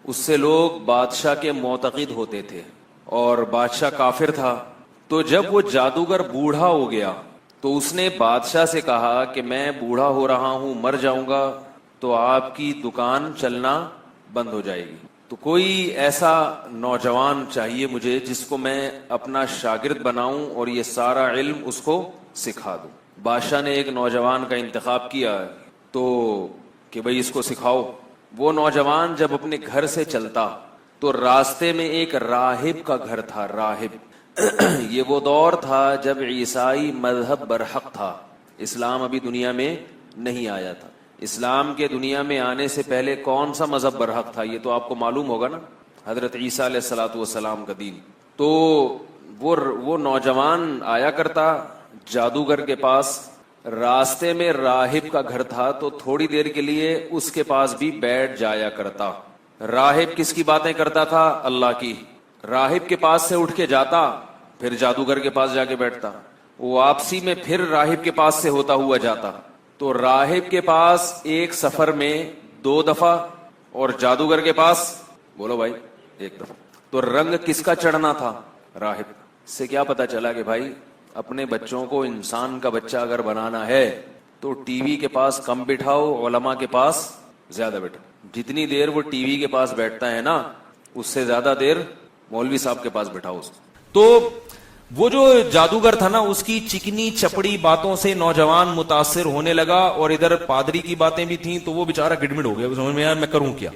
اس سے لوگ بادشاہ کے معتقد ہوتے تھے اور بادشاہ کافر تھا. تو جب وہ جادوگر بوڑھا ہو گیا تو اس نے بادشاہ سے کہا کہ میں بوڑھا ہو رہا ہوں, مر جاؤں گا تو آپ کی دکان چلنا بند ہو جائے گی. تو کوئی ایسا نوجوان چاہیے مجھے جس کو میں اپنا شاگرد بناؤں اور یہ سارا علم اس کو سکھا دوں. بادشاہ نے ایک نوجوان کا انتخاب کیا تو کہ بھئی اس کو سکھاؤ. وہ نوجوان جب اپنے گھر سے چلتا تو راستے میں ایک راہب کا گھر تھا. راہب یہ وہ دور تھا جب عیسائی مذہب برحق تھا, اسلام ابھی دنیا میں نہیں آیا تھا. اسلام کے دنیا میں آنے سے پہلے کون سا مذہب برحق تھا یہ تو آپ کو معلوم ہوگا نا, حضرت عیسیٰ علیہ الصلوۃ والسلام کا دین. تو وہ نوجوان آیا کرتا جادوگر کے پاس, راستے میں راہب کا گھر تھا تو تھوڑی دیر کے لیے اس کے پاس بھی بیٹھ جایا کرتا. راہب کس کی باتیں کرتا تھا؟ اللہ کی. راہب کے پاس سے اٹھ کے جاتا, پھر جادوگر کے پاس جا کے بیٹھتا, واپسی میں پھر راہب کے پاس سے ہوتا ہوا جاتا. تو راہب کے پاس ایک سفر میں 2 دفعہ اور جادوگر کے پاس بولو بھائی 1 دفعہ. تو رنگ کس کا چڑھنا تھا؟ راہب. سے کیا پتا چلا کہ بھائی اپنے بچوں کو انسان کا بچہ اگر بنانا ہے تو ٹی وی کے پاس کم بٹھاؤ, علماء کے پاس زیادہ بیٹھو. جتنی دیر وہ ٹی وی کے پاس بیٹھتا ہے نا اس سے زیادہ دیر مولوی صاحب کے پاس بٹھاؤ اس کو. تو وہ جو جادوگر تھا نا اس کی چکنی چپڑی باتوں سے نوجوان متاثر ہونے لگا, اور ادھر پادری کی باتیں بھی تھیں تو وہ بیچارہ گڑمڑ ہو گیا, سمجھ میں یار میں کروں کیا.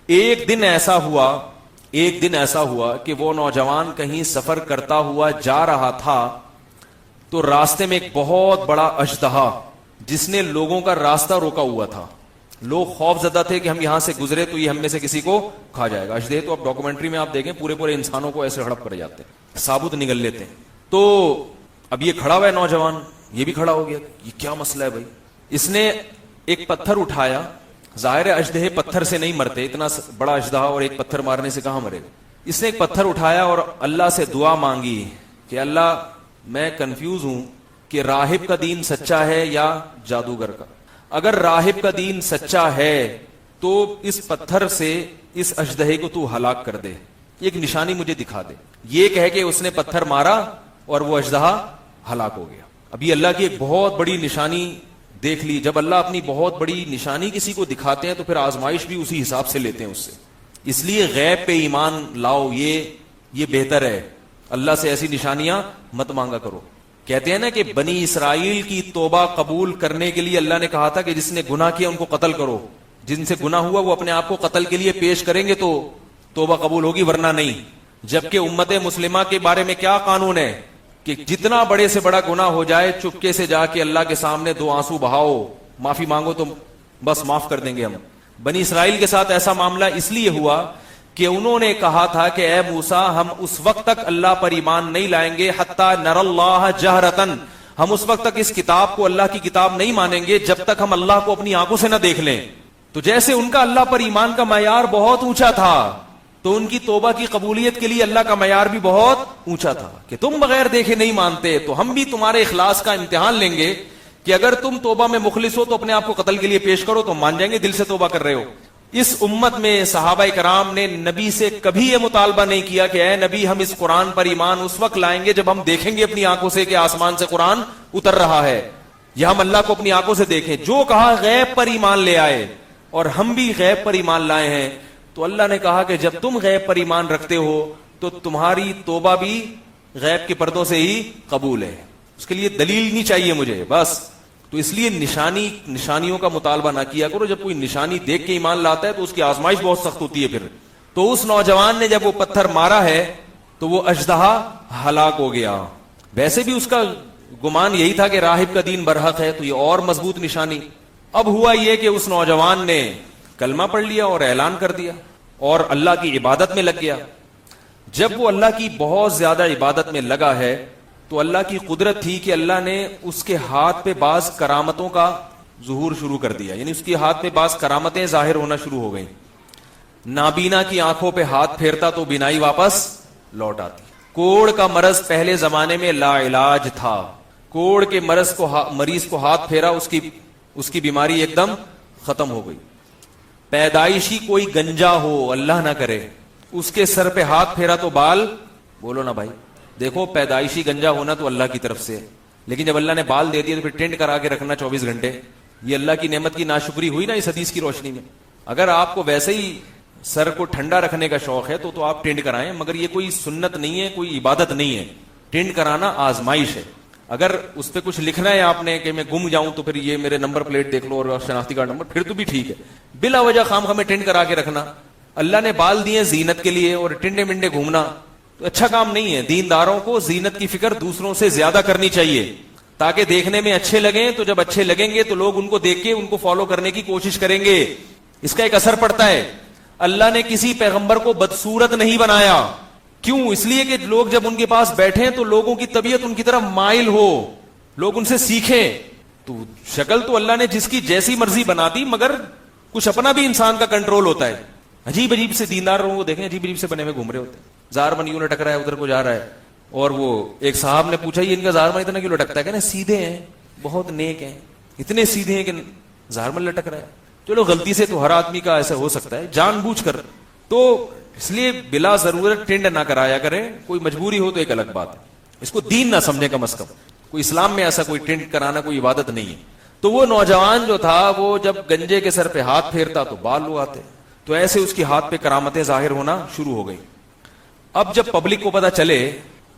ایک دن ایسا ہوا کہ وہ نوجوان کہیں سفر کرتا ہوا جا رہا تھا تو راستے میں ایک بہت بڑا اژدہا جس نے لوگوں کا راستہ روکا ہوا تھا. لوگ خوف زدہ تھے کہ ہم یہاں سے گزرے تو یہ ہم میں سے کسی کو کھا جائے گا. اژدہے تو اب ڈاکومنٹری میں آپ دیکھیں پورے انسانوں کو ایسے ہڑپ کر جاتے ہیں, ثابت نگل لیتے ہیں. تو اب یہ کھڑا ہوا ہے نوجوان, یہ بھی کھڑا ہو گیا, یہ کیا مسئلہ ہے بھائی. اس نے ایک پتھر اٹھایا, ظاہر ہے اژدہے پتھر سے نہیں مرتے, اتنا بڑا اژدہا اور ایک پتھر مارنے سے کہاں مرے گا. اس نے ایک پتھر اٹھایا اور اللہ سے دعا مانگی کہ اللہ میں کنفیوز ہوں کہ راہب کا دین سچا ہے یا جادوگر کا. اگر راہب کا دین سچا ہے تو اس پتھر سے اس اژدہے کو تو ہلاک کر دے, ایک نشانی مجھے دکھا دے. یہ کہہ کے اس نے پتھر مارا اور وہ اژدہا ہلاک ہو گیا. ابھی اللہ کی ایک بہت بڑی نشانی دیکھ لی. جب اللہ اپنی بہت بڑی نشانی کسی کو دکھاتے ہیں تو پھر آزمائش بھی اسی حساب سے لیتے ہیں اس سے. اس لیے غیب پہ ایمان لاؤ, یہ بہتر ہے. اللہ سے ایسی نشانیاں مت مانگا کرو. کہتے ہیں نا کہ بنی اسرائیل کی توبہ قبول کرنے کے لیے اللہ نے کہا تھا کہ جس نے گناہ کیا ان کو قتل کرو, جن سے گناہ ہوا وہ اپنے آپ کو قتل کے لیے پیش کریں گے تو توبہ قبول ہوگی, ورنہ نہیں. جبکہ امت مسلمہ کے بارے میں کیا قانون ہے کہ جتنا بڑے سے بڑا گناہ ہو جائے چپکے سے جا کے اللہ کے سامنے 2 آنسو بہاؤ, معافی مانگو تو بس معاف کر دیں گے ہم. بنی اسرائیل کے ساتھ ایسا معاملہ اس لیے ہوا کہ انہوں نے کہا تھا کہ اے موسیٰ ہم اس وقت تک اللہ پر ایمان نہیں لائیں گے حتی نر اللہ جہرتن, ہم اس وقت تک اس کتاب کو اللہ کی کتاب نہیں مانیں گے جب تک ہم اللہ کو اپنی آنکھوں سے نہ دیکھ لیں. تو جیسے ان کا اللہ پر ایمان کا معیار بہت اونچا تھا تو ان کی توبہ کی قبولیت کے لیے اللہ کا معیار بھی بہت اونچا تھا کہ تم بغیر دیکھے نہیں مانتے, تو ہم بھی تمہارے اخلاص کا امتحان لیں گے کہ اگر تم توبہ میں مخلص ہو تو اپنے آپ کو قتل کے لیے پیش کرو تو مان جائیں گے دل سے توبہ کر رہے ہو. اس امت میں صحابہ کرام نے نبی سے کبھی یہ مطالبہ نہیں کیا کہ اے نبی ہم اس قرآن پر ایمان اس وقت لائیں گے جب ہم دیکھیں گے اپنی آنکھوں سے کہ آسمان سے قرآن اتر رہا ہے, یا ہم اللہ کو اپنی آنکھوں سے دیکھیں. جو کہا غیب پر ایمان لے آئے, اور ہم بھی غیب پر ایمان لائے ہیں. تو اللہ نے کہا کہ جب تم غیب پر ایمان رکھتے ہو تو تمہاری توبہ بھی غیب کے پردوں سے ہی قبول ہے. اس کے لیے دلیل نہیں چاہیے مجھے بس. تو اس لیے نشانیوں کا مطالبہ نہ کیا کرو. جب کوئی نشانی دیکھ کے ایمان لاتا ہے تو اس کی آزمائش بہت سخت ہوتی ہے پھر. تو اس نوجوان نے جب وہ پتھر مارا ہے تو وہ اژدہا ہلاک ہو گیا. ویسے بھی اس کا گمان یہی تھا کہ راہب کا دین برحق ہے, تو یہ اور مضبوط نشانی. اب ہوا یہ کہ اس نوجوان نے کلمہ پڑھ لیا اور اعلان کر دیا اور اللہ کی عبادت میں لگ گیا. جب وہ اللہ کی بہت زیادہ عبادت میں لگا ہے تو اللہ کی قدرت تھی کہ اللہ نے اس کے ہاتھ پہ بعض کرامتوں کا ظہور شروع کر دیا, یعنی اس کے ہاتھ پہ بعض کرامتیں ظاہر ہونا شروع ہو گئیں. نابینا کی آنکھوں پہ ہاتھ پھیرتا تو بینائی واپس لوٹ آتی. کوڑ کا مرض پہلے زمانے میں لا علاج تھا, کوڑ کے مریض کو ہاتھ پھیرا اس کی بیماری ایک دم ختم ہو گئی. پیدائشی کوئی گنجا ہو، اللہ نہ کرے، اس کے سر پہ ہاتھ پھیرا تو بال، بولو نا بھائی، دیکھو پیدائشی گنجا ہونا تو اللہ کی طرف سے ہے، لیکن جب اللہ نے بال دے دیے تو پھر ٹینٹ کرا کے رکھنا 24 گھنٹے، یہ اللہ کی نعمت کی ناشکری ہوئی نا اس حدیث کی روشنی میں۔ اگر آپ کو ویسے ہی سر کو ٹھنڈا رکھنے کا شوق ہے تو آپ ٹینٹ کرائیں، مگر یہ کوئی سنت نہیں ہے، کوئی عبادت نہیں ہے، ٹینٹ کرانا آزمائش ہے۔ اگر اس پہ کچھ لکھنا ہے آپ نے کہ میں گم جاؤں تو پھر یہ میرے نمبر پلیٹ دیکھ لو اور شناختی کارڈ نمبر، پھر تو بھی ٹھیک ہے، بلا وجہ خام ہمیں ٹینٹ کرا کے رکھنا، اللہ نے بال دیے زینت کے لیے اور ٹنڈے منڈے گھومنا تو اچھا کام نہیں ہے۔ دینداروں کو زینت کی فکر دوسروں سے زیادہ کرنی چاہیے تاکہ دیکھنے میں اچھے لگیں، تو جب اچھے لگیں گے تو لوگ ان کو دیکھ کے ان کو فالو کرنے کی کوشش کریں گے، اس کا ایک اثر پڑتا ہے۔ اللہ نے کسی پیغمبر کو بدصورت نہیں بنایا، کیوں؟ اس لیے کہ لوگ جب ان کے پاس بیٹھیں تو لوگوں کی طبیعت ان کی طرف مائل ہو، لوگ ان سے سیکھیں۔ تو شکل تو اللہ نے جس کی جیسی مرضی بنا دی، مگر کچھ اپنا بھی انسان کا کنٹرول ہوتا ہے۔ عجیب عجیب سے دیندار لوگوں کو دیکھیں، عجیب عجیب سے بنے ہوئے گھوم رہے ہوتے ہیں، زار من یوں لٹک رہا ہے، ادھر کو جا رہا ہے، اور وہ ایک صاحب نے پوچھا یہ ان کا زار من اتنا کیوں لٹکتا ہے، کہنا سیدھے ہیں، بہت نیک ہیں، اتنے سیدھے ہیں کہ زار من لٹک رہا ہے۔ چلو غلطی سے تو ہر آدمی کا ایسا ہو سکتا ہے، جان بوجھ کر تو اس لیے بلا ضرورت ٹینڈ نہ کرایا کریں، کوئی مجبوری ہو تو ایک الگ بات ہے، اس کو دین نہ سمجھے کم از کم، کوئی اسلام میں ایسا کوئی ٹینڈ کرانا کوئی عبادت نہیں ہے۔ تو وہ نوجوان جو تھا وہ جب گنجے کے سر پہ ہاتھ پھیرتا تو بال اگاتے، تو ایسے اس کی ہاتھ پہ کرامتیں ظاہر ہونا شروع ہو گئی۔ اب جب پبلک کو پتا چلے،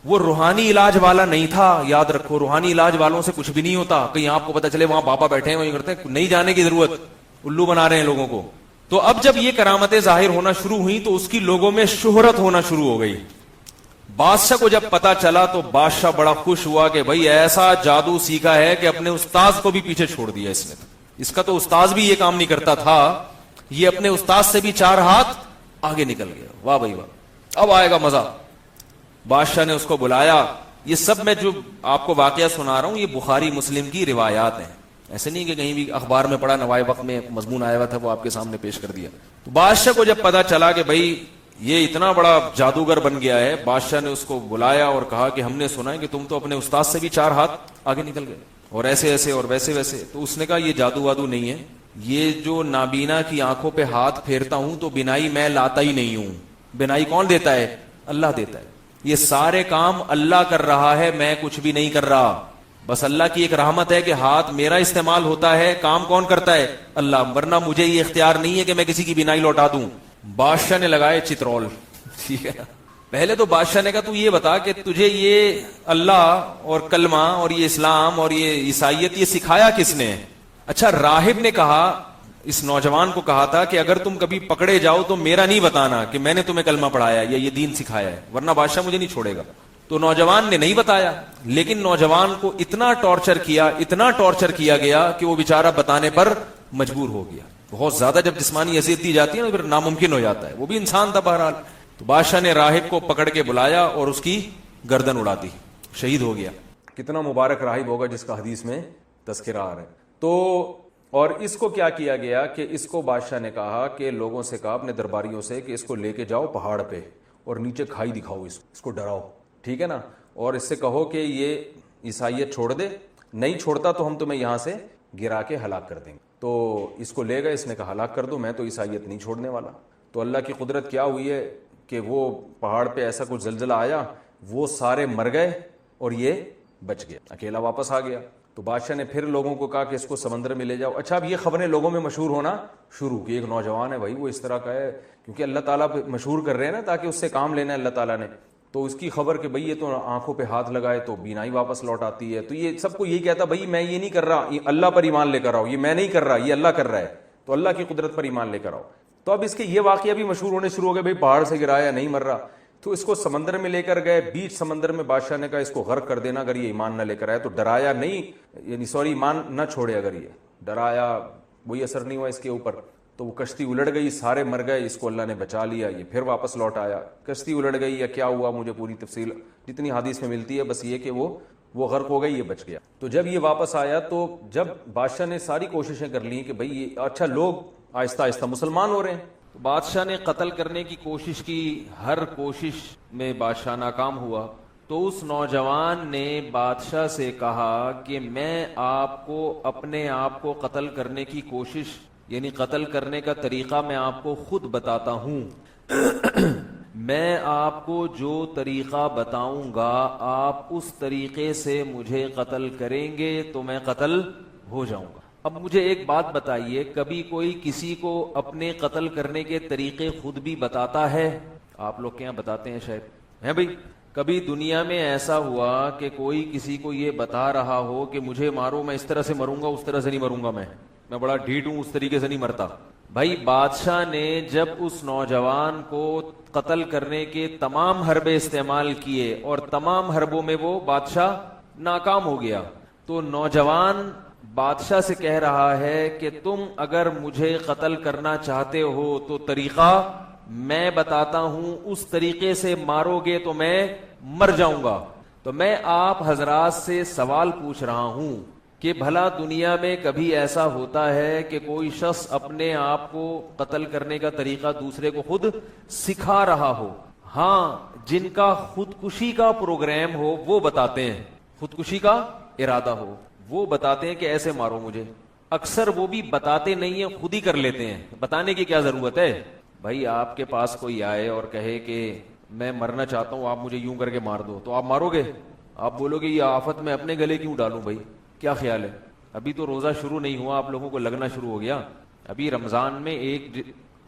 وہ روحانی علاج والا نہیں تھا، یاد رکھو روحانی علاج والوں سے کچھ بھی نہیں ہوتا، کہیں آپ کو پتا چلے وہاں بابا بیٹھے ہیں وہیں کرتے ہیں، نہیں جانے کی ضرورت، الو بنا رہے ہیں لوگوں کو۔ تو اب جب یہ کرامتیں ظاہر ہونا شروع ہوئی تو اس کی لوگوں میں شہرت ہونا شروع ہو گئی۔ بادشاہ کو جب پتا چلا تو بادشاہ بڑا خوش ہوا کہ بھائی ایسا جادو سیکھا ہے کہ اپنے استاذ کو بھی پیچھے چھوڑ دیا اس نے، اس کا تو استاذ بھی یہ کام نہیں کرتا تھا، یہ اپنے استاد سے بھی 4 ہاتھ آگے نکل گیا۔ واہ بھائی واہ، اب آئے گا مزہ۔ بادشاہ نے اس کو بلایا، یہ سب میں جو آپ کو واقعہ سنا رہا ہوں یہ بخاری مسلم کی روایات ہیں، ایسے نہیں کہ کہیں بھی اخبار میں پڑھا نوائے وقت میں مضمون آیا ہوا تھا وہ آپ کے سامنے پیش کر دیا۔ تو بادشاہ کو جب پتا چلا کہ بھائی یہ اتنا بڑا جادوگر بن گیا ہے، بادشاہ نے اس کو بلایا اور کہا کہ ہم نے سنا ہے کہ تم تو اپنے استاد سے بھی 4 ہاتھ آگے نکل گئے، اور ایسے ایسے اور ویسے ویسے۔ تو اس نے کہا یہ جادو وادو نہیں ہے، یہ جو نابینا کی آنکھوں پہ ہاتھ پھیرتا ہوں تو بینائی میں لاتا ہی نہیں ہوں، بینائی کون دیتا ہے؟ اللہ دیتا ہے، یہ سارے کام اللہ کر رہا ہے، میں کچھ بھی نہیں کر رہا، بس اللہ کی ایک رحمت ہے کہ ہاتھ میرا استعمال ہوتا ہے، کام کون کرتا ہے؟ اللہ، ورنہ مجھے یہ اختیار نہیں ہے کہ میں کسی کی بینائی لوٹا دوں۔ بادشاہ نے لگائے چترول، ٹھیک ہے، پہلے تو بادشاہ نے کہا تو یہ بتا کہ تجھے یہ اللہ اور کلمہ اور یہ اسلام اور یہ عیسائیت یہ سکھایا کس نے؟ اچھا، راہب نے کہا، اس نوجوان کو کہا تھا کہ اگر تم کبھی پکڑے جاؤ تو میرا نہیں بتانا کہ میں نے تمہیں کلمہ پڑھایا یا یہ دین سکھایا ہے، ورنہ بادشاہ مجھے نہیں چھوڑے گا۔ تو نوجوان نے نہیں بتایا، لیکن نوجوان کو اتنا ٹارچر کیا گیا کہ وہ بیچارہ بتانے پر مجبور ہو گیا۔ بہت زیادہ جب جسمانی اذیت دی جاتی ہے نا پھر ناممکن ہو جاتا ہے، وہ بھی انسان تھا بہرحال۔ تو بادشاہ نے راہب کو پکڑ کے بلایا اور اس کی گردن اڑا دی، شہید ہو گیا۔ کتنا مبارک راہب ہوگا جس کا حدیث میں تذکرہ آ رہا ہے۔ تو اور اس کو کیا کیا گیا کہ اس کو بادشاہ نے کہا کہ لوگوں سے کہا اپنے درباریوں سے کہ اس کو لے کے جاؤ پہاڑ پہ اور نیچے کھائی دکھاؤ، اس کو ڈراؤ، ٹھیک ہے نا، اور اس سے کہو کہ یہ عیسائیت چھوڑ دے، نہیں چھوڑتا تو ہم تمہیں یہاں سے گرا کے ہلاک کر دیں گے۔ تو اس کو لے گئے، اس نے کہا ہلاک کر دو، میں تو عیسائیت نہیں چھوڑنے والا۔ تو اللہ کی قدرت کیا ہوئی ہے کہ وہ پہاڑ پہ ایسا کچھ زلزلہ آیا، وہ سارے مر گئے اور یہ بچ گیا، اکیلا واپس آ گیا۔ تو بادشاہ نے پھر لوگوں کو کہا کہ اس کو سمندر میں لے جاؤ۔ اچھا، اب یہ خبریں لوگوں میں مشہور ہونا شروع کی، ایک نوجوان ہے بھائی وہ اس طرح کا ہے، کیونکہ اللہ تعالیٰ مشہور کر رہے ہیں نا تاکہ اس سے کام لینا ہے اللہ تعالیٰ نے۔ تو اس کی خبر کہ بھئی یہ تو آنکھوں پہ ہاتھ لگائے تو بینائی واپس لوٹ آتی ہے، تو یہ سب کو یہی کہتا بھئی میں یہ نہیں کر رہا، یہ اللہ پر ایمان لے کر آؤ، یہ میں نہیں کر رہا، یہ اللہ کر رہا ہے، تو اللہ کی قدرت پر ایمان لے کر آؤ۔ تو اب اس کے یہ واقعہ بھی مشہور ہونے شروع ہو گئے، بھئی پہاڑ سے گرایا نہیں مر رہا۔ تو اس کو سمندر میں لے کر گئے، بیچ سمندر میں بادشاہ نے کہا اس کو غرق کر دینا اگر یہ ایمان نہ لے کر آئے۔ تو ڈرایا نہیں، یعنی ایمان نہ چھوڑے، اگر یہ ڈرایا وہی اثر نہیں ہوا اس کے اوپر، تو وہ کشتی الٹ گئی، سارے مر گئے، اس کو اللہ نے بچا لیا، یہ پھر واپس لوٹ آیا۔ کشتی الٹ گئی یا کیا ہوا مجھے پوری تفصیل جتنی حدیث میں ملتی ہے، بس یہ کہ وہ غرق ہو گئی، یہ بچ گیا۔ تو جب یہ واپس آیا تو جب بادشاہ نے ساری کوششیں کر لی کہ بھئی یہ اچھا لوگ آہستہ آہستہ مسلمان ہو رہے ہیں، تو بادشاہ نے قتل کرنے کی کوشش کی، ہر کوشش میں بادشاہ ناکام ہوا۔ تو اس نوجوان نے بادشاہ سے کہا کہ میں آپ کو اپنے آپ کو قتل کرنے کی کوشش یعنی قتل کرنے کا طریقہ میں آپ کو خود بتاتا ہوں. میں آپ کو جو طریقہ بتاؤں گا آپ اس طریقے سے مجھے قتل کریں گے تو میں قتل ہو جاؤں گا. اب مجھے ایک بات بتائیے, کبھی کوئی کسی کو اپنے قتل کرنے کے طریقے خود بھی بتاتا ہے؟ آپ لوگ کیا بتاتے ہیں شاید, ہیں بھائی؟ کبھی دنیا میں ایسا ہوا کہ کوئی کسی کو یہ بتا رہا ہو کہ مجھے مارو, میں اس طرح سے مروں گا, اس طرح سے نہیں مروں گا, میں بڑا ڈھیٹ ہوں, اس طریقے سے نہیں مرتا. بھائی بادشاہ نے جب اس نوجوان کو قتل کرنے کے تمام حربے استعمال کیے اور تمام حربوں میں وہ بادشاہ ناکام ہو گیا, تو نوجوان بادشاہ سے کہہ رہا ہے کہ تم اگر مجھے قتل کرنا چاہتے ہو تو طریقہ میں بتاتا ہوں, اس طریقے سے مارو گے تو میں مر جاؤں گا. تو میں آپ حضرات سے سوال پوچھ رہا ہوں کہ بھلا دنیا میں کبھی ایسا ہوتا ہے کہ کوئی شخص اپنے آپ کو قتل کرنے کا طریقہ دوسرے کو خود سکھا رہا ہو؟ ہاں, جن کا خودکشی کا پروگرام ہو وہ بتاتے ہیں, خودکشی کا ارادہ ہو وہ بتاتے ہیں کہ ایسے مارو مجھے. اکثر وہ بھی بتاتے نہیں ہیں, خود ہی کر لیتے ہیں. بتانے کی کیا ضرورت ہے؟ بھائی آپ کے پاس کوئی آئے اور کہے کہ میں مرنا چاہتا ہوں, آپ مجھے یوں کر کے مار دو, تو آپ مارو گے؟ آپ بولو گے یہ آفت میں اپنے گلے کیوں ڈالوں؟ بھائی کیا خیال ہے؟ ابھی تو روزہ شروع نہیں ہوا, آپ لوگوں کو لگنا شروع ہو گیا. ابھی رمضان میں ایک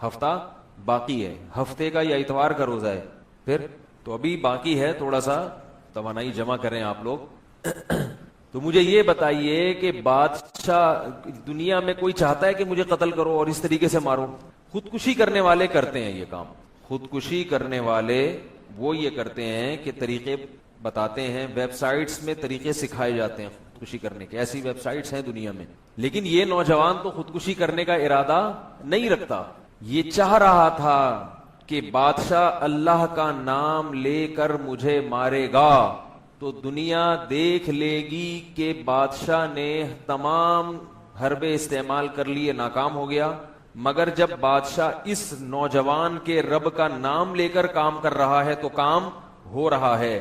ہفتہ باقی ہے, ہفتے کا یا اتوار کا روزہ ہے, پھر تو ابھی باقی ہے, تھوڑا سا توانائی جمع کریں آپ لوگ. تو مجھے یہ بتائیے کہ بادشاہ دنیا میں کوئی چاہتا ہے کہ مجھے قتل کرو اور اس طریقے سے مارو؟ خودکشی کرنے والے کرتے ہیں یہ کام. خودکشی کرنے والے وہ یہ کرتے ہیں کہ طریقے بتاتے ہیں, ویب سائٹس میں طریقے سکھائے جاتے ہیں خودکشی کرنے کے, ایسی ویب سائٹس ہیں دنیا میں. لیکن یہ نوجوان تو خودکشی کرنے کا ارادہ نہیں رکھتا, یہ چاہ رہا تھا کہ بادشاہ اللہ کا نام لے کر مجھے مارے گا تو دنیا دیکھ لے گی کہ بادشاہ نے تمام حربے استعمال کر لیے, ناکام ہو گیا. مگر جب بادشاہ اس نوجوان کے رب کا نام لے کر کام کر رہا ہے تو کام ہو رہا ہے.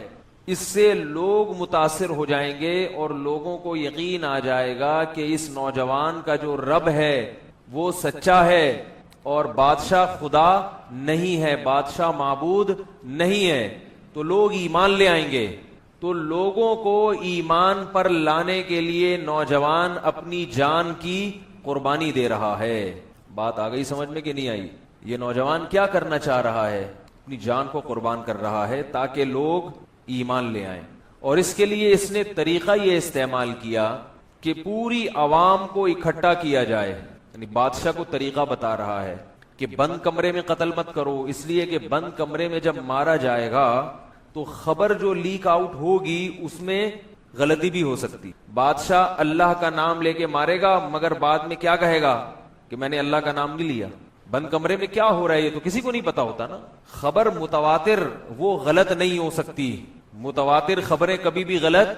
اس سے لوگ متاثر ہو جائیں گے اور لوگوں کو یقین آ جائے گا کہ اس نوجوان کا جو رب ہے وہ سچا ہے اور بادشاہ خدا نہیں ہے, بادشاہ معبود نہیں ہے, تو لوگ ایمان لے آئیں گے. تو لوگوں کو ایمان پر لانے کے لیے نوجوان اپنی جان کی قربانی دے رہا ہے. بات آ گئی سمجھ میں کہ نہیں آئی؟ یہ نوجوان کیا کرنا چاہ رہا ہے؟ اپنی جان کو قربان کر رہا ہے تاکہ لوگ ایمان لے آئیں. اور اس کے لیے اس نے طریقہ یہ استعمال کیا کہ پوری عوام کو اکٹھا کیا جائے. یعنی بادشاہ کو طریقہ بتا رہا ہے کہ بند کمرے میں قتل مت کرو, اس لیے کہ بند کمرے میں جب مارا جائے گا تو خبر جو لیک آؤٹ ہوگی اس میں غلطی بھی ہو سکتی. بادشاہ اللہ کا نام لے کے مارے گا مگر بعد میں کیا کہے گا کہ میں نے اللہ کا نام نہیں لیا. بند کمرے میں کیا ہو رہا ہے یہ تو کسی کو نہیں پتا ہوتا نا. خبر متواتر وہ غلط نہیں ہو سکتی, متواتر خبریں کبھی بھی غلط,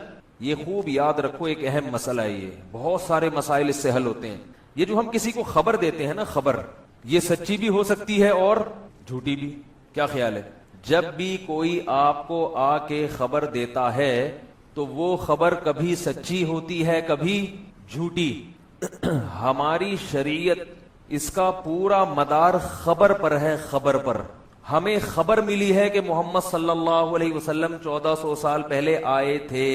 یہ خوب یاد رکھو, ایک اہم مسئلہ ہے یہ. بہت سارے مسائل اس سے حل ہوتے ہیں. یہ جو ہم کسی کو خبر دیتے ہیں نا, خبر یہ سچی بھی ہو سکتی ہے اور جھوٹی بھی. کیا خیال ہے؟ جب بھی کوئی آپ کو آ کے خبر دیتا ہے تو وہ خبر کبھی سچی ہوتی ہے کبھی جھوٹی. ہماری شریعت اس کا پورا مدار خبر پر ہے, خبر پر. ہمیں خبر ملی ہے کہ محمد صلی اللہ علیہ وسلم 1400 سال پہلے آئے تھے.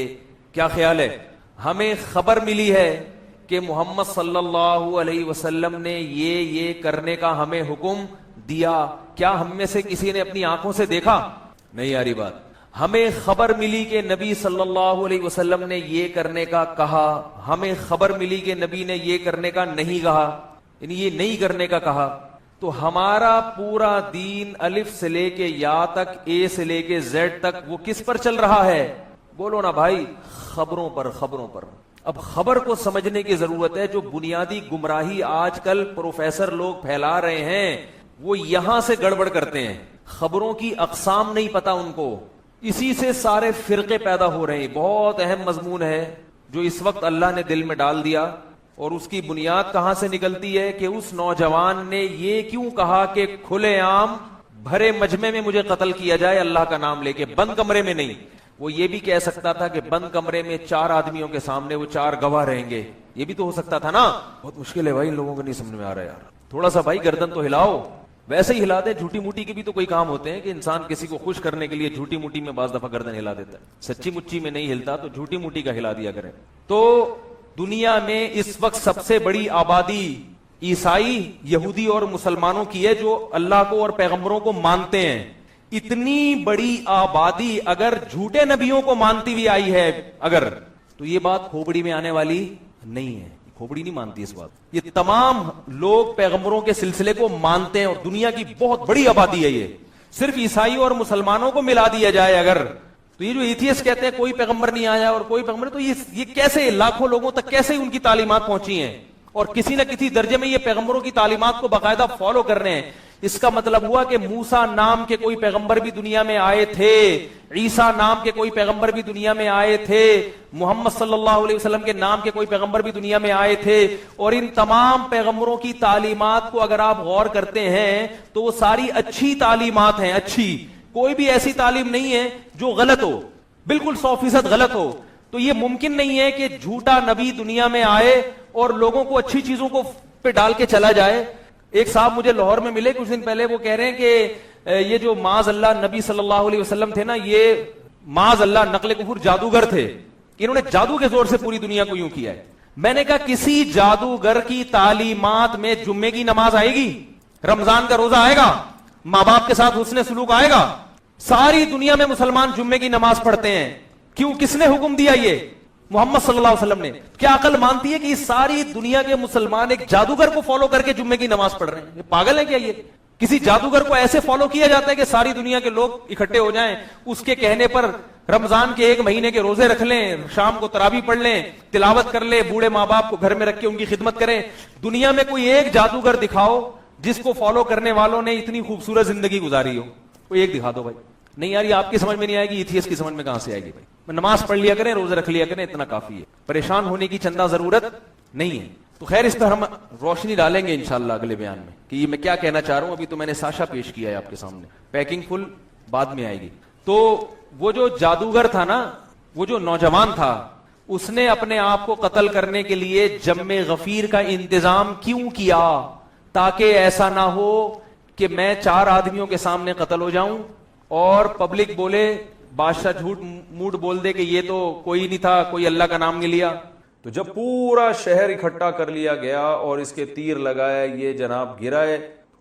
کیا خیال ہے؟ ہمیں خبر ملی ہے کہ محمد صلی اللہ علیہ وسلم نے یہ کرنے کا ہمیں حکم دیا. کیا ہم میں سے کسی نے اپنی آنکھوں سے دیکھا؟ نہیں آ رہی بات. ہمیں خبر ملی کہ نبی صلی اللہ علیہ وسلم نے یہ کرنے کا کہا, ہمیں خبر ملی کہ نبی نے یہ کرنے کا نہیں کہا, یعنی یہ نہیں کرنے کا کہا. تو ہمارا پورا دین الف سے لے کے یا تک, اے سے لے کے زیڈ تک, وہ کس پر چل رہا ہے؟ بولو نا بھائی, خبروں پر, خبروں پر. اب خبر کو سمجھنے کی ضرورت ہے. جو بنیادی گمراہی آج کل پروفیسر لوگ پھیلا رہے ہیں وہ یہاں سے گڑبڑ کرتے ہیں. خبروں کی اقسام نہیں پتا ان کو, اسی سے سارے فرقے پیدا ہو رہے ہیں. بہت اہم مضمون ہے جو اس وقت اللہ نے دل میں ڈال دیا, اور اس کی بنیاد کہاں سے نکلتی ہے کہ اس نوجوان نے یہ کیوں کہا کہ کھلے عام بھرے مجمع میں مجھے قتل کیا جائے اللہ کا نام لے کے, بند کمرے میں نہیں. وہ یہ بھی کہہ سکتا تھا کہ بند کمرے میں 4 آدمیوں کے سامنے وہ 4 گواہ رہیں گے، یہ بھی تو ہو سکتا تھا نا. بہت مشکل ہے بھائی، ان لوگوں کو نہیں سمجھ میں آ رہا یار. تھوڑا سا بھائی گردن تو ہلاؤ. ویسے ہی ہلا دیں، جھوٹی موٹی کے بھی تو کوئی کام ہوتے ہیں کہ انسان کسی کو خوش کرنے کے لیے جھوٹی موٹی میں بعض دفعہ گردن ہلا دیتا ہے. سچی مچی میں نہیں ہلتا تو جھوٹی موٹی کا ہلا دیا کریں. تو دنیا میں اس وقت سب سے بڑی آبادی عیسائی، یہودی اور مسلمانوں کی ہے جو اللہ کو اور پیغمبروں کو مانتے ہیں. اتنی بڑی آبادی اگر جھوٹے نبیوں کو مانتی ہوئی آئی ہے اگر، تو یہ بات کھوپڑی میں آنے والی نہیں ہے. کھوپڑی نہیں مانتی اس بات. یہ تمام لوگ پیغمبروں کے سلسلے کو مانتے ہیں اور دنیا کی بہت بڑی آبادی ہے. یہ صرف عیسائی اور مسلمانوں کو ملا دیا جائے اگر، تو یہ جو ایتھیسٹ کہتے ہیں کوئی پیغمبر نہیں آیا اور کوئی پیغمبر، تو یہ کیسے لاکھوں لوگوں تک کیسے ان کی تعلیمات پہنچی ہیں اور کسی نہ کسی درجے میں یہ پیغمبروں کی تعلیمات کو باقاعدہ فالو کر رہے ہیں. اس کا مطلب ہوا کہ موسیٰ نام کے کوئی پیغمبر بھی دنیا میں آئے تھے، عیسیٰ نام کے کوئی پیغمبر بھی دنیا میں آئے تھے، محمد صلی اللہ علیہ وسلم کے نام کے کوئی پیغمبر بھی دنیا میں آئے تھے. اور ان تمام پیغمبروں کی تعلیمات کو اگر آپ غور کرتے ہیں تو وہ ساری اچھی تعلیمات ہیں. اچھی، کوئی بھی ایسی تعلیم نہیں ہے جو غلط ہو، بالکل 100% غلط ہو. تو یہ ممکن نہیں ہے کہ جھوٹا نبی دنیا میں آئے اور لوگوں کو اچھی چیزوں کو پہ ڈال کے چلا جائے. ایک صاحب مجھے لاہور میں ملے کچھ دن پہلے، وہ کہہ رہے ہیں کہ یہ جو معاذ اللہ نبی صلی اللہ علیہ وسلم تھے نا، یہ معاذ اللہ نقل کفر جادوگر تھے. انہوں نے جادو کے زور سے پوری دنیا کو یوں کیا ہے. میں نے کہا کسی جادوگر کی تعلیمات میں جمعے کی نماز آئے گی، رمضان کا روزہ آئے گا، ماں باپ کے ساتھ حسن سلوک آئے گا؟ ساری دنیا میں مسلمان جمعے کی نماز پڑھتے ہیں. کیوں؟ کس نے حکم دیا؟ یہ محمد صلی اللہ علیہ وسلم نے. کیا عقل مانتی ہے کہ ساری دنیا کے مسلمان ایک جادوگر کو فالو کر کے جمعے کی نماز پڑھ رہے ہیں؟ یہ پاگل ہے کیا؟ یہ کسی جادوگر کو ایسے فالو کیا جاتا ہے کہ ساری دنیا کے لوگ اکٹھے ہو جائیں، اس کے کہنے پر رمضان کے 1 مہینے کے روزے رکھ لیں، شام کو تراویح پڑھ لیں، تلاوت کر لیں، بوڑھے ماں باپ کو گھر میں رکھ کے ان کی خدمت کریں. دنیا میں کوئی ایک جادوگر دکھاؤ جس کو فالو کرنے والوں نے اتنی خوبصورت زندگی گزاری ہو. کوئی ایک دکھا دو بھائی. نہیں یار، یہ آپ کی سمجھ میں نہیں آئے گی، ایتھیسٹ کی سمجھ میں کہاں سے آئے گی بھائی؟ نماز پڑھ لیا کریں، روزے رکھ لیا کریں، اتنا کافی ہے. پریشان ہونے کی چندہ ضرورت نہیں ہے. تو خیر، اس پر ہم روشنی ڈالیں گے انشاءاللہ اگلے بیان میں کہ یہ میں کیا کہنا چاہ رہا ہوں. ابھی تو میں نے ساشا پیش کیا ہے آپ کے سامنے، پیکنگ فل بعد میں آئے گی. تو وہ جو جادوگر تھا نا، وہ جو نوجوان تھا، اس نے اپنے آپ کو قتل کرنے کے لیے جم غفیر کا انتظام کیوں کیا؟ تاکہ ایسا نہ ہو کہ میں 4 آدمیوں کے سامنے قتل ہو جاؤں اور پبلک بولے، بادشاہ جھوٹ موٹ بول دے کہ یہ تو کوئی نہیں تھا، کوئی اللہ کا نام نہیں لیا. تو جب پورا شہر اکٹھا کر لیا گیا اور اس کے تیر لگائے، یہ جناب گرائے،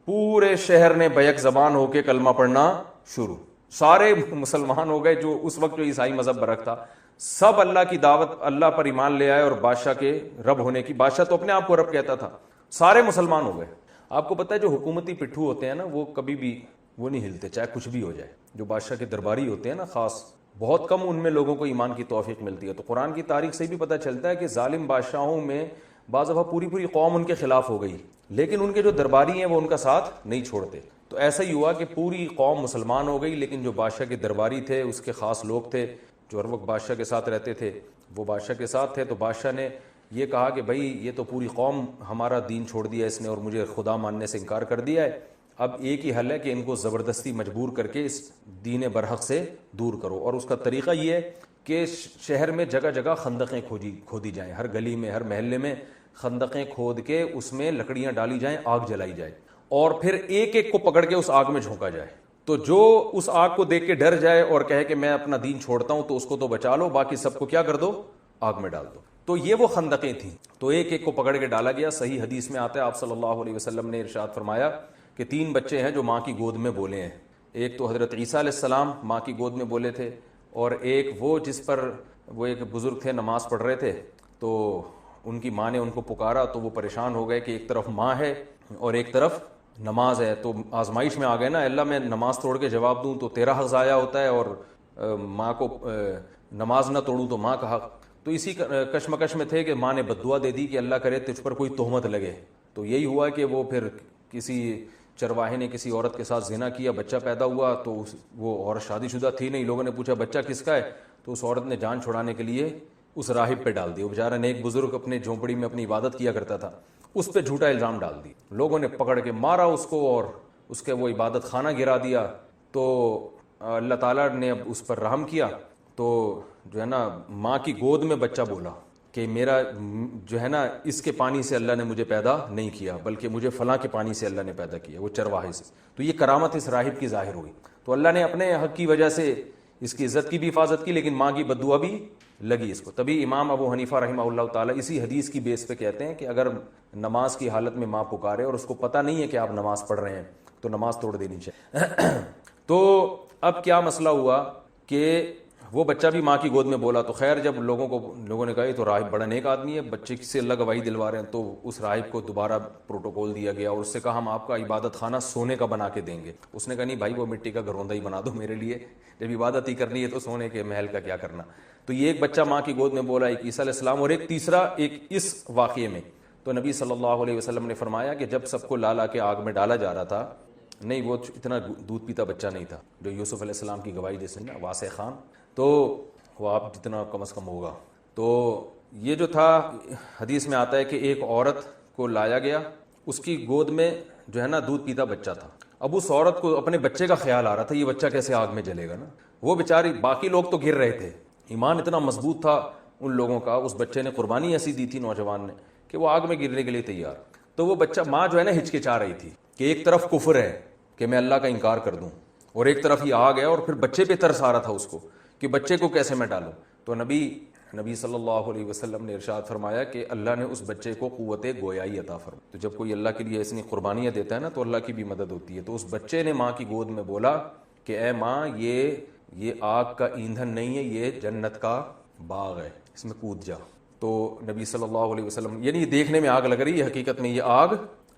پورے شہر نے بیک زبان ہو کے کلمہ پڑھنا شروع. سارے مسلمان ہو گئے، جو اس وقت جو عیسائی مذہب برحق تھا، سب اللہ کی دعوت، اللہ پر ایمان لے آئے اور بادشاہ کے رب ہونے کی، بادشاہ تو اپنے آپ کو رب کہتا تھا، سارے مسلمان ہو گئے. آپ کو پتہ ہے جو حکومتی پٹھو ہوتے ہیں نا، وہ کبھی بھی وہ نہیں ہلتے چاہے کچھ بھی ہو جائے. جو بادشاہ کے درباری ہوتے ہیں نا، خاص بہت کم ان میں لوگوں کو ایمان کی توفیق ملتی ہے. تو قرآن کی تاریخ سے بھی پتہ چلتا ہے کہ ظالم بادشاہوں میں بعض دفعہ پوری قوم ان کے خلاف ہو گئی، لیکن ان کے جو درباری ہیں وہ ان کا ساتھ نہیں چھوڑتے. تو ایسا ہی ہوا کہ پوری قوم مسلمان ہو گئی، لیکن جو بادشاہ کے درباری تھے، اس کے خاص لوگ تھے جو ہر وقت بادشاہ کے ساتھ رہتے تھے، وہ بادشاہ کے ساتھ تھے. تو بادشاہ نے یہ کہا کہ بھائی یہ تو پوری قوم ہمارا دین چھوڑ دیا اس نے اور مجھے خدا ماننے سے انکار کر دیا ہے. اب ایک ہی حل ہے کہ ان کو زبردستی مجبور کر کے اس دین برحق سے دور کرو. اور اس کا طریقہ یہ ہے کہ شہر میں جگہ جگہ خندقیں کھودی جائیں، ہر گلی میں، ہر محلے میں خندقیں کھود کے اس میں لکڑیاں ڈالی جائیں، آگ جلائی جائے اور پھر ایک ایک کو پکڑ کے اس آگ میں جھونکا جائے. تو جو اس آگ کو دیکھ کے ڈر جائے اور کہے کہ میں اپنا دین چھوڑتا ہوں، تو اس کو تو بچا لو، باقی سب کو کیا کر دو؟ آگ میں ڈال دو. تو یہ وہ خندقیں تھیں. تو ایک ایک کو پکڑ کے ڈالا گیا. صحیح حدیث میں آتا ہے، آپ صلی اللہ علیہ وسلم نے ارشاد فرمایا کہ 3 بچے ہیں جو ماں کی گود میں بولے ہیں. ایک تو حضرت عیسیٰ علیہ السلام ماں کی گود میں بولے تھے، اور ایک وہ جس پر وہ ایک بزرگ تھے نماز پڑھ رہے تھے، تو ان کی ماں نے ان کو پکارا تو وہ پریشان ہو گئے کہ ایک طرف ماں ہے اور ایک طرف نماز ہے. تو آزمائش میں آ گئے نا، اللہ میں نماز توڑ کے جواب دوں تو تیرا حق ضائع ہوتا ہے، اور ماں کو نماز نہ توڑوں تو ماں کا حق. تو اسی کشمکش میں تھے کہ ماں نے بد دعا دے دی کہ اللہ کرے تجھ پر کوئی تہمت لگے. تو یہی ہوا کہ وہ پھر کسی چرواہے نے کسی عورت کے ساتھ زنا کیا، بچہ پیدا ہوا. تو وہ عورت شادی شدہ تھی نہیں. لوگوں نے پوچھا بچہ کس کا ہے؟ تو اس عورت نے جان چھڑانے کے لیے اس راہب پہ ڈال دی. وہ بیچارہ نیک بزرگ اپنے جھونپڑی میں اپنی عبادت کیا کرتا تھا، اس پہ جھوٹا الزام ڈال دی. لوگوں نے پکڑ کے مارا اس کو اور اس کے وہ عبادت خانہ گرا دیا. تو اللہ تعالیٰ نے اب اس پر رحم کیا. تو جو ہے نا ماں کی گود میں بچہ بولا کہ میرا جو ہے نا اس کے پانی سے اللہ نے مجھے پیدا نہیں کیا بلکہ مجھے فلاں کے پانی سے اللہ نے پیدا کیا، وہ چرواہے سے. تو یہ کرامت اس راہب کی ظاہر ہوئی. تو اللہ نے اپنے حق کی وجہ سے اس کی عزت کی بھی حفاظت کی، لیکن ماں کی بددعا بھی لگی اس کو. تبھی امام ابو حنیفہ رحمہ اللہ تعالیٰ اسی حدیث کی بیس پہ کہتے ہیں کہ اگر نماز کی حالت میں ماں پکارے اور اس کو پتہ نہیں ہے کہ آپ نماز پڑھ رہے ہیں تو نماز توڑ دینی چاہیے. تو اب کیا مسئلہ ہوا کہ وہ بچہ بھی ماں کی گود میں بولا. تو خیر جب لوگوں نے کہا یہ تو راہب بڑا نیک آدمی ہے، بچے سے اللہ گواہی دلوا رہے ہیں، تو اس راہب کو دوبارہ پروٹوکول دیا گیا اور اس سے کہا ہم آپ کا عبادت خانہ سونے کا بنا کے دیں گے. اس نے کہا نہیں بھائی، وہ مٹی کا گھروندہ ہی بنا دو میرے لیے، جب عبادت ہی کرنی ہے تو سونے کے محل کا کیا کرنا. تو یہ ایک بچہ ماں کی گود میں بولا، ایک عیسیٰ علیہ السلام، اور ایک تیسرا ایک اس واقعے میں. تو نبی صلی اللہ علیہ وسلم نے فرمایا کہ جب سب کو لا کے آگ میں ڈالا جا رہا تھا، نہیں وہ اتنا دودھ پیتا بچہ نہیں تھا جو یوسف علیہ السلام کی گواہی جیسے نا واسع خان، تو وہ آپ جتنا کم از کم ہوگا. تو یہ جو تھا حدیث میں آتا ہے کہ ایک عورت کو لایا گیا، اس کی گود میں جو ہے نا دودھ پیتا بچہ تھا. اب اس عورت کو اپنے بچے کا خیال آ رہا تھا، یہ بچہ کیسے آگ میں جلے گا نا. وہ بیچاری، باقی لوگ تو گر رہے تھے، ایمان اتنا مضبوط تھا ان لوگوں کا، اس بچے نے قربانی ایسی دی تھی نوجوان نے کہ وہ آگ میں گرنے کے لیے تیار. تو وہ بچہ، ماں جو ہے نا ہچکچا رہی تھی کہ ایک طرف کفر ہے کہ میں اللہ کا انکار کر دوں، اور ایک طرف یہ آگ ہے، اور پھر بچے پہ ترس آ رہا تھا اس کو کہ بچے کو کیسے میں ڈالوں. تو نبی صلی اللہ علیہ وسلم نے ارشاد فرمایا کہ اللہ نے اس بچے کو قوت گویائی عطا فرمائی. تو جب کوئی اللہ کے لیے ایسی قربانیاں دیتا ہے نا تو اللہ کی بھی مدد ہوتی ہے. تو اس بچے نے ماں کی گود میں بولا کہ اے ماں، یہ آگ کا ایندھن نہیں ہے، یہ جنت کا باغ ہے، اس میں کود جا. تو نبی صلی اللہ علیہ وسلم، یعنی یہ دیکھنے میں آگ لگ رہی ہے، حقیقت میں یہ آگ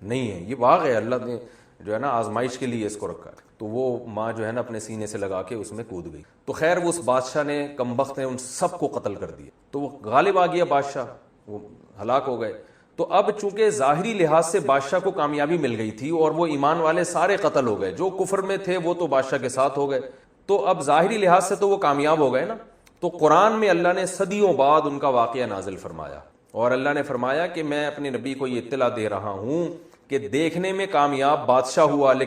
نہیں ہے، یہ باغ ہے، اللہ نے جو ہے نا آزمائش کے لیے اس کو رکھا ہے. تو وہ ماں جو ہے نا اپنے سینے سے لگا کے اس میں کود گئی. تو خیر وہ اس بادشاہ نے، کم بخت نے، ان سب کو قتل کر دیا. تو وہ غالب آ گیا بادشاہ، وہ ہلاک ہو گئے. تو اب چونکہ ظاہری لحاظ سے بادشاہ کو کامیابی مل گئی تھی اور وہ ایمان والے سارے قتل ہو گئے، جو کفر میں تھے وہ تو بادشاہ کے ساتھ ہو گئے، تو اب ظاہری لحاظ سے تو وہ کامیاب ہو گئے نا. تو قرآن میں اللہ نے صدیوں بعد ان کا واقعہ نازل فرمایا، اور اللہ نے فرمایا کہ میں اپنے نبی کو یہ اطلاع دے رہا ہوں کہ دیکھنے میں کامیاب بادشاہ ہوا لیکن